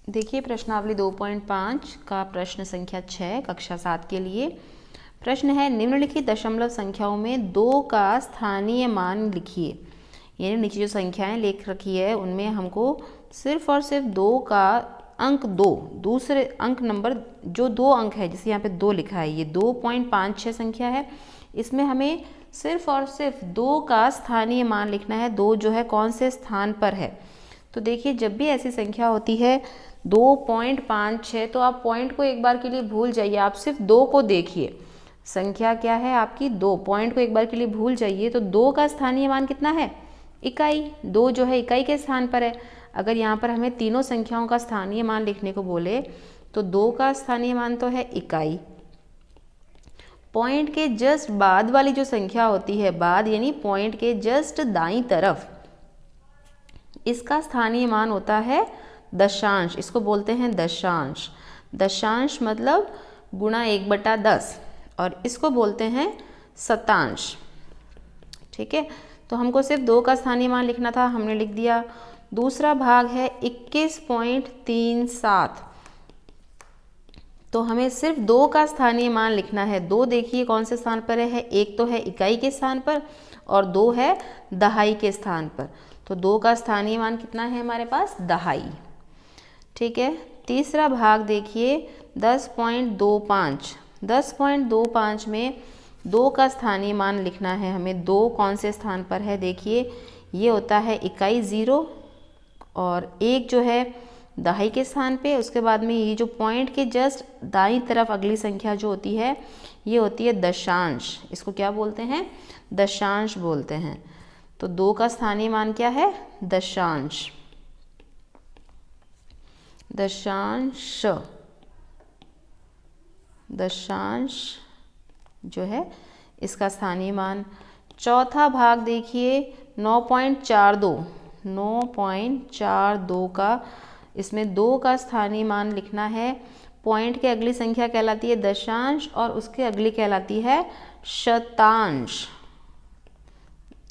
देखिए प्रश्नावली 2.5 का प्रश्न संख्या 6 कक्षा 7 के लिए प्रश्न है, निम्नलिखित दशमलव संख्याओं में 2 का स्थानीय मान लिखिए। यानी नीचे जो संख्याएं लिख रखी है उनमें हमको सिर्फ और सिर्फ 2 का अंक 2 दूसरे अंक नंबर जो 2 अंक है, जैसे यहाँ पे 2 लिखा है, ये 2.56 संख्या है, इसमें हमें सिर्फ और सिर्फ 2 का स्थानीय मान लिखना है। 2 जो है कौन से स्थान पर है। तो देखिए जब भी ऐसी संख्या होती है 2.56 तो आप पॉइंट को एक बार के लिए भूल जाइए, आप सिर्फ 2 को देखिए। संख्या क्या है आपकी 2, पॉइंट को एक बार के लिए भूल जाइए। तो 2 का स्थानीय मान कितना है, इकाई। 2 जो है इकाई के स्थान पर है। अगर यहाँ पर हमें तीनों संख्याओं का स्थानीय मान लिखने को बोले तो 2 का स्थानीय मान तो है इकाई। पॉइंट के जस्ट बाद वाली जो संख्या होती है, बाद यानी पॉइंट के जस्ट दाईं तरफ, इसका स्थानीय मान होता है दशांश। इसको बोलते हैं दशांश। दशांश मतलब गुणा 1/10 और इसको बोलते हैं शतांश। ठीक है, तो हमको सिर्फ 2 का स्थानीय मान लिखना था, हमने लिख दिया। दूसरा भाग है 21.37, तो हमें सिर्फ 2 का स्थानीय मान लिखना है। 2 देखिए कौन से स्थान पर है, एक तो है इकाई के स्थान पर और 2 है दहाई के स्थान पर। तो 2 का स्थानीय मान कितना है हमारे पास, दहाई। ठीक है, तीसरा भाग देखिए 10.25। 10.25 में 2 का स्थानीय मान लिखना है हमें। 2 कौन से स्थान पर है, देखिए ये होता है इकाई 0 और 1 जो है दहाई के स्थान पे। उसके बाद में ये जो पॉइंट के जस्ट दाईं तरफ अगली संख्या जो होती है ये होती है दशांश। इसको क्या बोलते हैं, दशांश बोलते हैं। तो 2 का स्थानीय मान क्या है, दशांश। दशांश, दशांश जो है इसका स्थानीय मान। चौथा भाग देखिए 9.42। 9.42 का, इसमें 2 का स्थानीय मान लिखना है। पॉइंट के अगली संख्या कहलाती है दशांश और उसके अगली कहलाती है शतांश।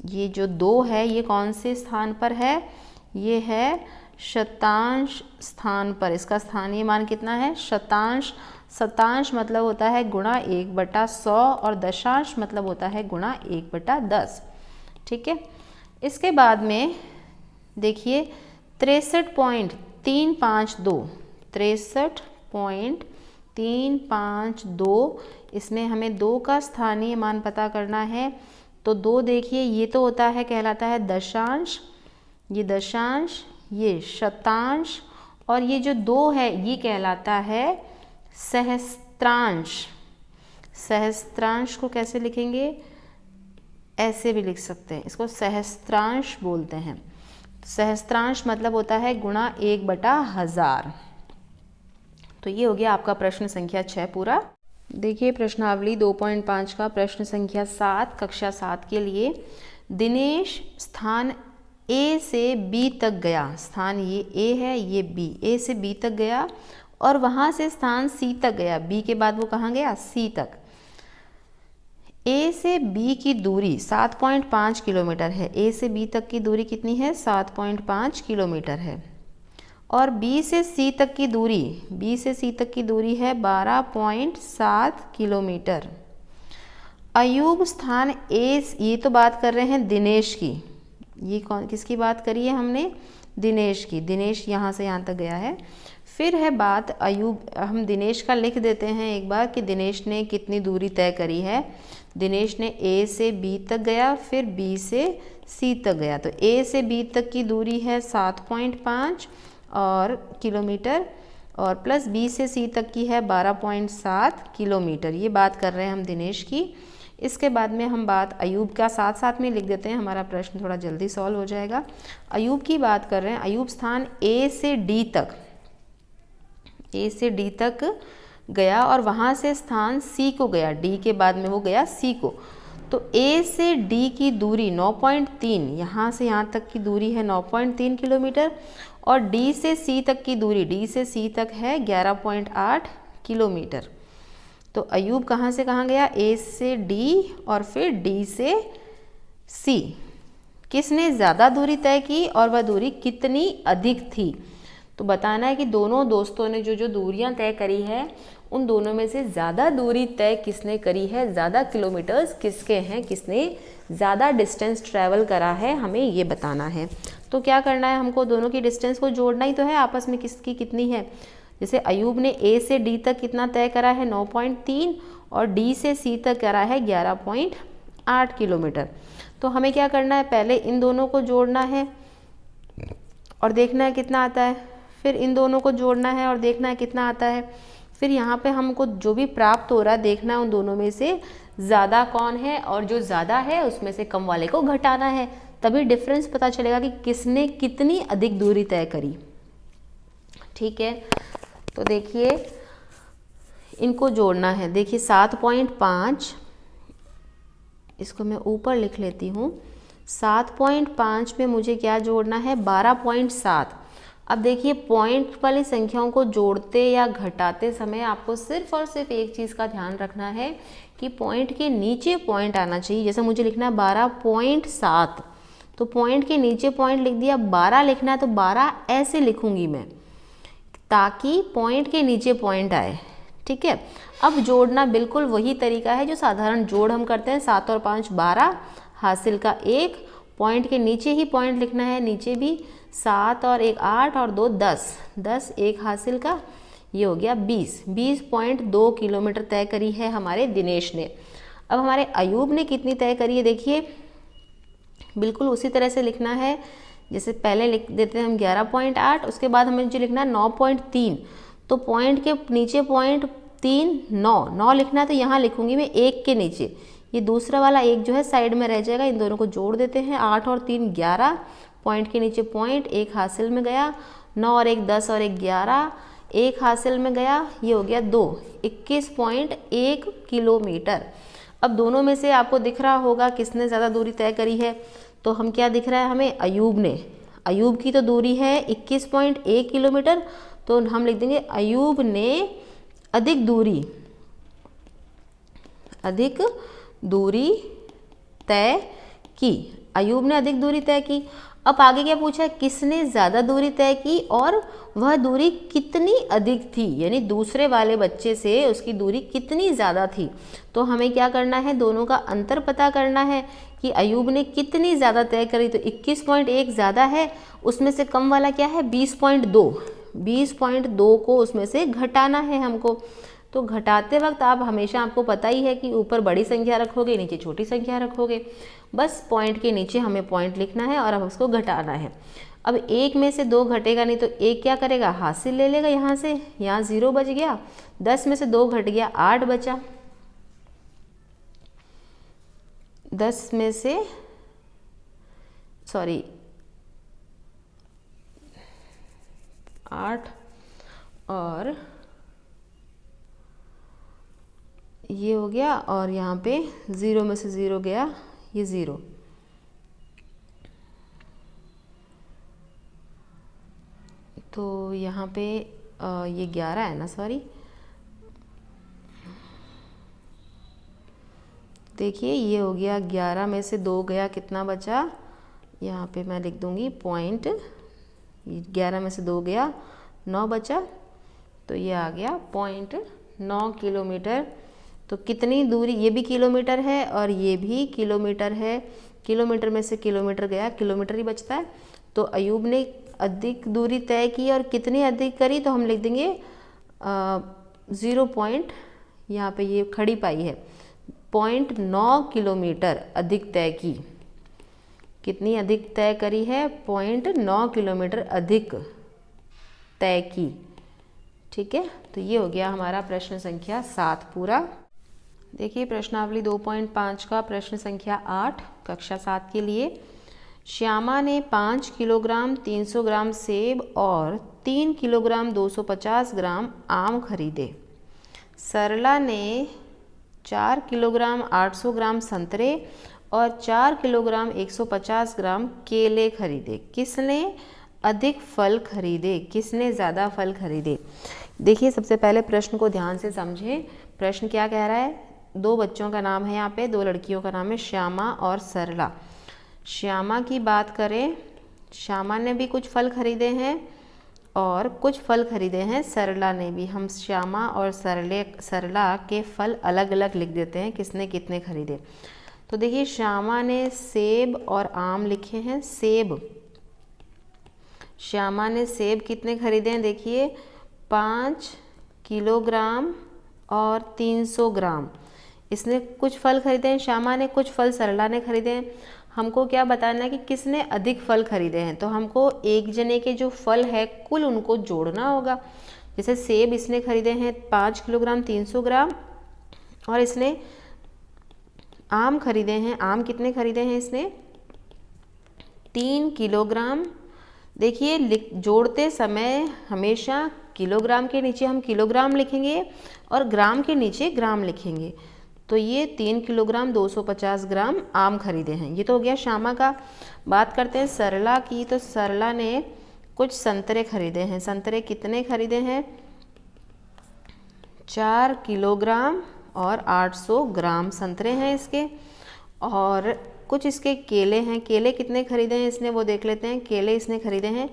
ये जो 2 है ये कौन से स्थान पर है, ये है शतांश स्थान पर। इसका स्थानीय मान कितना है, शतांश। शतांश मतलब होता है गुणा 1/100 और दशांश मतलब होता है गुणा 1/10। ठीक है, इसके बाद में देखिए 63.352। 63.352, इसमें हमें 2 का स्थानीय मान पता करना है। तो 2 देखिए ये तो होता है, कहलाता है दशांश, ये दशांश, ये शतांश और ये जो 2 है ये कहलाता है सहस्त्रांश। सहस्त्रांश को कैसे लिखेंगे, ऐसे भी लिख सकते हैं, इसको सहस्त्रांश बोलते हैं। सहस्त्रांश मतलब होता है गुणा 1/1000। तो ये हो गया आपका प्रश्न संख्या 6 पूरा। देखिए प्रश्नावली 2.5 का प्रश्न संख्या 7 कक्षा 7 के लिए, दिनेश स्थान ए से बी तक गया। स्थान ये ए है, ये बी, ए से बी तक गया और वहाँ से स्थान सी तक गया। बी के बाद वो कहाँ गया, सी तक। ए से बी की दूरी 7.5 किलोमीटर है। ए से बी तक की दूरी कितनी है, 7.5 किलोमीटर है। और बी से सी तक की दूरी, बी से सी तक की दूरी है 12.7 किलोमीटर। अयूब स्थान ए, ये तो बात कर रहे हैं दिनेश की, ये कौन किसकी बात करी है हमने, दिनेश की। दिनेश यहाँ से यहाँ तक गया है। फिर है बात अयूब, हम दिनेश का लिख देते हैं एक बार कि दिनेश ने कितनी दूरी तय करी है। दिनेश ने ए से बी तक गया, फिर बी से सी तक गया। तो ए से बी तक की दूरी है 7.5 और किलोमीटर और प्लस बी से सी तक की है 12.7 किलोमीटर। ये बात कर रहे हैं हम दिनेश की। इसके बाद में हम बात अयूब का साथ साथ में लिख देते हैं, हमारा प्रश्न थोड़ा जल्दी सॉल्व हो जाएगा। अयूब की बात कर रहे हैं। अयूब स्थान ए से डी तक, ए से डी तक गया और वहाँ से स्थान सी को गया। डी के बाद में वो गया सी को। तो ए से डी की दूरी 9.3, यहाँ से यहाँ तक की दूरी है 9.3 किलोमीटर और डी से सी तक की दूरी, डी से सी तक है 11.8 किलोमीटर। तो अयूब कहाँ से कहाँ गया, ए से डी और फिर डी से सी। किसने ज़्यादा दूरी तय की और वह दूरी कितनी अधिक थी। तो बताना है कि दोनों दोस्तों ने जो जो दूरियां तय करी है उन दोनों में से ज़्यादा दूरी तय किसने करी है, ज़्यादा किलोमीटर्स किसके हैं, किसने ज़्यादा डिस्टेंस ट्रैवल करा है, हमें ये बताना है। तो क्या करना है, हमको दोनों की डिस्टेंस को जोड़ना ही तो है, आपस में किसकी कितनी है। जैसे अयूब ने ए से डी तक कितना तय करा है 9.3 और डी से सी तक करा है 11.8 किलोमीटर। तो हमें क्या करना है, पहले इन दोनों को जोड़ना है और देखना है कितना आता है, फिर इन दोनों को जोड़ना है और देखना है कितना आता है, फिर यहाँ पे हमको जो भी प्राप्त हो रहा है देखना है उन दोनों में से ज़्यादा कौन है और जो ज़्यादा है उसमें से कम वाले को घटाना है, तभी डिफरेंस पता चलेगा कि किसने कितनी अधिक दूरी तय करी। ठीक है, तो देखिए इनको जोड़ना है। देखिए 7.5, इसको मैं ऊपर लिख लेती हूँ। 7.5 में मुझे क्या जोड़ना है, 12.7। अब देखिए पॉइंट वाली संख्याओं को जोड़ते या घटाते समय आपको सिर्फ और सिर्फ एक चीज़ का ध्यान रखना है कि पॉइंट के नीचे पॉइंट आना चाहिए। जैसे मुझे लिखना है 12.7, तो पॉइंट के नीचे पॉइंट लिख दिया। 12 लिखना है तो 12 ऐसे लिखूंगी मैं, ताकि पॉइंट के नीचे पॉइंट आए। ठीक है, अब जोड़ना बिल्कुल वही तरीका है जो साधारण जोड़ हम करते हैं। 7 और 5 12, हासिल का 1, पॉइंट के नीचे ही पॉइंट लिखना है, नीचे भी 7 और 1 8 और 2 10, 10 1 हासिल का, ये हो गया 20.2 किलोमीटर तय करी है हमारे दिनेश ने। अब हमारे अयूब ने कितनी तय करी है, देखिए बिल्कुल उसी तरह से लिखना है। जैसे पहले लिख देते हैं हम 11.8, उसके बाद हमें जो लिखना है 9.3, तो पॉइंट के नीचे पॉइंट 3 9 लिखना है, तो यहाँ लिखूंगी मैं 1 के नीचे, ये दूसरा वाला 1 जो है साइड में रह जाएगा। इन दोनों को जोड़ देते हैं, 8 और 3 11, पॉइंट के नीचे पॉइंट, 1 हासिल में गया, 9 और 1 10 और 1 11, 1 हासिल में गया, ये हो गया 2, 21.1 किलोमीटर। अब दोनों में से आपको दिख रहा होगा किसने ज़्यादा दूरी तय करी है। तो हम क्या दिख रहा है हमें, अयूब ने। अयूब की तो दूरी है 21.1 किलोमीटर, तो हम लिख देंगे अयूब ने अधिक दूरी तय की। अयूब ने अधिक दूरी तय की। अब आगे क्या पूछा है, किसने ज़्यादा दूरी तय की और वह दूरी कितनी अधिक थी, यानी दूसरे वाले बच्चे से उसकी दूरी कितनी ज़्यादा थी। तो हमें क्या करना है, दोनों का अंतर पता करना है कि अयूब ने कितनी ज़्यादा तय करी। तो 21.1 ज़्यादा है, उसमें से कम वाला क्या है 20.2, 20.2 को उसमें से घटाना है हमको। तो घटाते वक्त आप हमेशा, आपको पता ही है कि ऊपर बड़ी संख्या रखोगे, नीचे छोटी संख्या रखोगे। बस पॉइंट के नीचे हमें पॉइंट लिखना है और अब उसको घटाना है। अब 1 में से 2 घटेगा नहीं, तो 1 क्या करेगा, हासिल ले लेगा यहाँ से, यहाँ 0 बच गया। 10 में से 2 घट गया, 8 बचा। 10 में से 8 और ये हो गया, और यहाँ पे 0 में से 0 गया, ये 0। तो यहाँ पे ये 11 है ना, सॉरी, देखिए ये हो गया 11 में से 2 गया, कितना बचा, यहाँ पे मैं लिख दूँगी पॉइंट, 11 में से 2 गया, 9 बचा, तो ये आ गया 0.9 किलोमीटर। तो कितनी दूरी, ये भी किलोमीटर है और ये भी किलोमीटर है, किलोमीटर में से किलोमीटर गया, किलोमीटर ही बचता है। तो अयूब ने अधिक दूरी तय की और कितनी अधिक करी, तो हम लिख देंगे 0 पॉइंट, यहाँ पे ये खड़ी पाई है, 0.9 किलोमीटर अधिक तय की। कितनी अधिक तय करी है, 0.9 किलोमीटर अधिक तय की। ठीक है, तो ये हो गया हमारा प्रश्न संख्या 7 पूरा। देखिए प्रश्नावली 2.5 का प्रश्न संख्या 8 कक्षा 7 के लिए। श्यामा ने 5 किलोग्राम 300 ग्राम सेब और 3 किलोग्राम 250 ग्राम आम खरीदे। सरला ने 4 किलोग्राम 800 ग्राम संतरे और 4 किलोग्राम 150 ग्राम केले खरीदे। किसने अधिक फल खरीदे, किसने ज़्यादा फल खरीदे। देखिए सबसे पहले प्रश्न को ध्यान से समझें। प्रश्न क्या कह रहा है, 2 बच्चों का नाम है, यहाँ पे 2 लड़कियों का नाम है श्यामा और सरला। श्यामा की बात करें, श्यामा ने भी कुछ फल खरीदे हैं और कुछ फल खरीदे हैं सरला ने भी। हम श्यामा और सरला के फल अलग अलग लिख देते हैं, किसने कितने खरीदे। तो देखिए श्यामा ने सेब और आम लिखे हैं। श्यामा ने सेब कितने खरीदे हैं, देखिए 5 किलोग्राम और 300 ग्राम। इसने कुछ फल खरीदे हैं श्यामा ने, कुछ फल सरला ने खरीदे हैं। हमको क्या बताना है कि किसने अधिक फल खरीदे हैं, तो हमको एक जने के जो फल है कुल उनको जोड़ना होगा। जैसे सेब इसने खरीदे हैं 5 किलोग्राम 300 ग्राम, और इसने आम खरीदे हैं, आम कितने खरीदे हैं इसने 3 किलोग्राम। देखिए जोड़ते समय हमेशा किलोग्राम के नीचे हम किलोग्राम लिखेंगे और ग्राम के नीचे ग्राम लिखेंगे। तो ये 3 किलोग्राम 250 ग्राम आम खरीदे हैं। ये तो हो गया श्यामा का। बात करते हैं सरला की, तो सरला ने कुछ संतरे खरीदे हैं। संतरे कितने खरीदे हैं 4 किलोग्राम और 800 ग्राम संतरे हैं इसके। और कुछ इसके केले हैं। केले कितने खरीदे हैं इसने, वो देख लेते हैं। केले इसने खरीदे हैं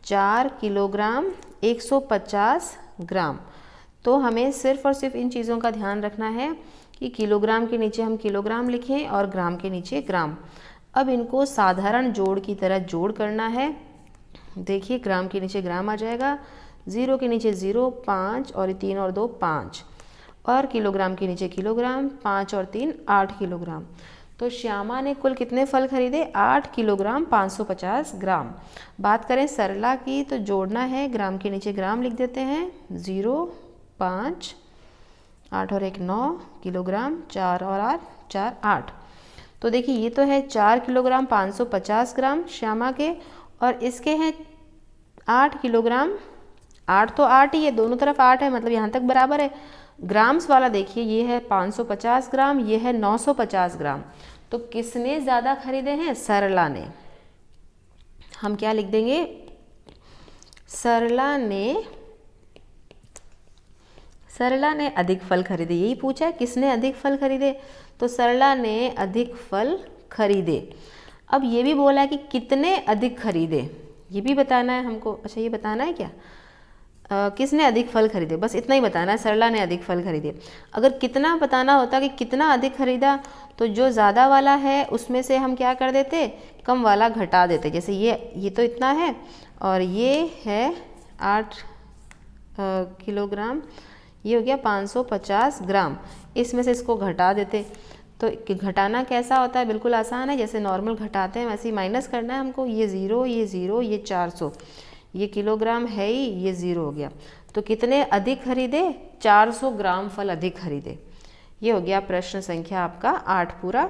4 किलोग्राम 150 ग्राम। तो हमें सिर्फ और सिर्फ इन चीज़ों का ध्यान रखना है कि किलोग्राम के नीचे हम किलोग्राम लिखें और ग्राम के नीचे ग्राम। अब इनको साधारण जोड़ की तरह जोड़ करना है। देखिए ग्राम के नीचे ग्राम आ जाएगा, 0 के नीचे 0, 5 और 3 और 2 5, और किलोग्राम के नीचे किलोग्राम, 5 और 3 8 किलोग्राम। तो श्यामा ने कुल कितने फल खरीदे 8 किलोग्राम 550 ग्राम। बात करें सरला की, तो जोड़ना है, ग्राम के नीचे ग्राम लिख देते हैं, 0 5 8 और 1 9 किलोग्राम, 4 और 8 4 8। तो देखिए ये तो है 4 किलोग्राम 550 ग्राम श्यामा के, और इसके हैं 8 किलोग्राम। 8 तो 8 ही है, दोनों तरफ 8 है, मतलब यहाँ तक बराबर है। ग्राम्स वाला देखिए ये है 550 ग्राम, ये है 950 ग्राम। तो किसने ज़्यादा खरीदे हैं, सरला ने। हम क्या लिख देंगे, सरला ने अधिक फल खरीदे। यही पूछा है किसने अधिक फल खरीदे, तो सरला ने अधिक फल खरीदे। अब ये भी बोला है कि कितने अधिक खरीदे, ये भी बताना है हमको। अच्छा ये बताना है क्या, किसने अधिक फल खरीदे, बस इतना ही बताना है, सरला ने अधिक फल खरीदे। अगर कितना बताना होता कि कितना अधिक खरीदा, तो जो ज़्यादा वाला है उसमें से हम क्या कर देते, कम वाला घटा देते। जैसे ये तो इतना है और ये है 8 किलोग्राम, ये हो गया 550 ग्राम, इसमें से इसको घटा देते। तो घटाना कैसा होता है, बिल्कुल आसान है, जैसे नॉर्मल घटाते हैं वैसे ही माइनस करना है हमको। ये 0 ये 0 ये 400, ये किलोग्राम है ही, ये 0 हो गया। तो कितने अधिक खरीदे, 400 ग्राम फल अधिक खरीदे। ये हो गया प्रश्न संख्या आपका 8 पूरा।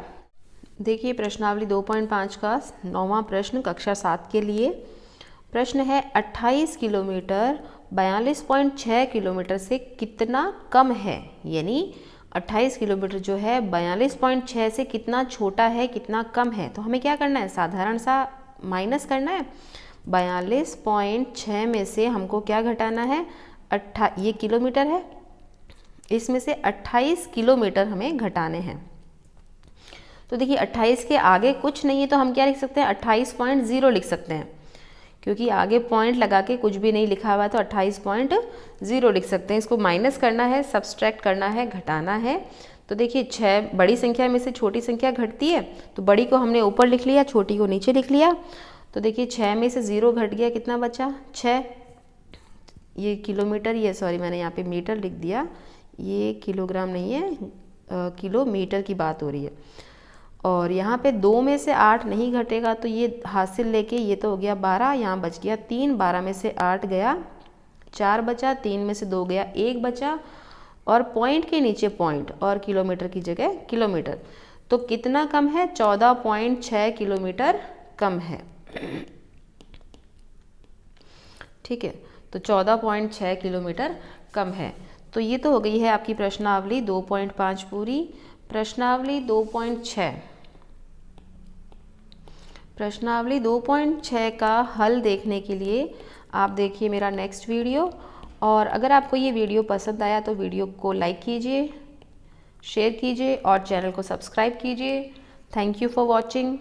देखिए प्रश्नावली 2.5 का 9वां प्रश्न कक्षा 7 के लिए। प्रश्न है 28 किलोमीटर 42.6 किलोमीटर से कितना कम है, यानी 28 किलोमीटर जो है 42.6 से कितना छोटा है, कितना कम है। तो हमें क्या करना है, साधारण सा माइनस करना है। 42.6 में से हमको क्या घटाना है, ये किलोमीटर है, इसमें से 28 किलोमीटर हमें घटाने हैं। तो देखिए 28 के आगे कुछ नहीं है, तो हम क्या लिख सकते हैं, 28.0 लिख सकते हैं, क्योंकि आगे पॉइंट लगा के कुछ भी नहीं लिखा हुआ है, तो 28.0 लिख सकते हैं। इसको माइनस करना है, सब्सट्रैक्ट करना है, घटाना है। तो देखिए 6 बड़ी संख्या में से छोटी संख्या घटती है, तो बड़ी को हमने ऊपर लिख लिया, छोटी को नीचे लिख लिया। तो देखिए 6 में से 0 घट गया, कितना बचा 6। ये किलोमीटर, ये सॉरी मैंने यहाँ पे मीटर लिख दिया, ये किलोग्राम नहीं है, किलोमीटर की बात हो रही है। और यहाँ पे 2 में से 8 नहीं घटेगा, तो ये हासिल लेके ये तो हो गया 12, यहाँ बच गया 3, 12 में से 8 गया 4 बचा, 3 में से 2 गया 1 बचा, और पॉइंट के नीचे पॉइंट और किलोमीटर की जगह किलोमीटर। तो कितना कम है, 14.6 किलोमीटर कम है। ठीक है, तो 14.6 किलोमीटर कम है। तो ये तो हो गई है आपकी प्रश्नावली 2.5 पूरी। प्रश्नावली 2.6, प्रश्नावली 2.6 का हल देखने के लिए आप देखिए मेरा नेक्स्ट वीडियो। और अगर आपको ये वीडियो पसंद आया तो वीडियो को लाइक कीजिए, शेयर कीजिए और चैनल को सब्सक्राइब कीजिए। Thank you for watching.